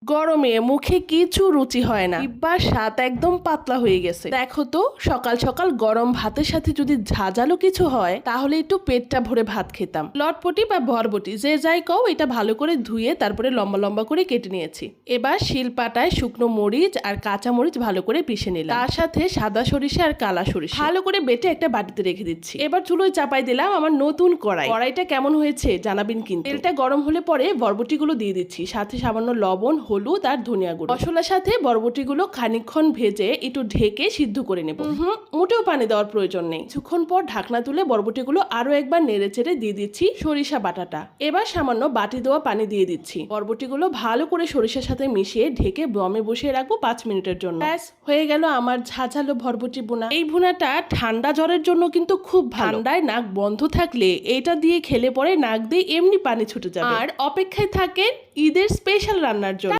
গরমে মুখে কিছু রুচি হয় না, জিহ্বার স্বাদ একদম পাতলা হয়ে গেছে। দেখো তো, সকাল সকাল গরম ভাতের সাথে যদি ঝাঁঝালো কিছু হয় তাহলে একটু পেটটা ভরে ভাত খেতাম। লটপটি বা বরবটি যে যাই কও, এটা ভালো করে ধুয়ে তারপরে লম্বা লম্বা করে কেটে নিয়েছি। এবার শিলপাটায় শুকনো মরিচ আর কাঁচা মরিচ ভালো করে পিষে নিলাম, তার সাথে সাদা সরিষা আর কালা সরিষা ভালো করে বেটে একটা বাটিতে রেখে দিচ্ছি। এবার চুলোয় চাপাই দিলাম আমার নতুন কড়াইটা কেমন হয়েছে জানাবেন কিন্তু। তেলটা গরম হলে পরে বরবটিগুলো দিয়ে দিচ্ছি, সাথে সামান্য লবণ, হলুদ আর ধনিয়া গুঁড়ো। মশলার সাথে বরবটিগুলো খানিকক্ষণ ভেজে একটু ঢেকে সিদ্ধ করে নেব। মোটেও পানি দেওয়ার প্রয়োজন নেই। কিছুক্ষণ পর ঢাকনা তুলে বরবটিগুলো আরো একবার নেড়ে চেড়ে দিয়ে দিচ্ছি সরিষা বাটাটা। এবার সামান্য বাটি দেওয়া পানি দিয়ে দিচ্ছি। বরবটিগুলো ভালো করে সরিষার সাথে মিশিয়ে ঢেকে দমে বসিয়ে রাখবো 5 মিনিটের জন্য। ব্যাস হয়ে গেল আমার ঝাঁঝালো বরবটি ভুনা। এই ভুনাটা ঠান্ডা জ্বরের জন্য কিন্তু খুব ভালো। ঠান্ডায় নাক বন্ধ থাকলে এটা দিয়ে খেলে পরে নাক দিয়ে এমনি পানি ছুটে যাবে। আর অপেক্ষায় থাকেন ঈদের স্পেশাল রান্নার জন্য।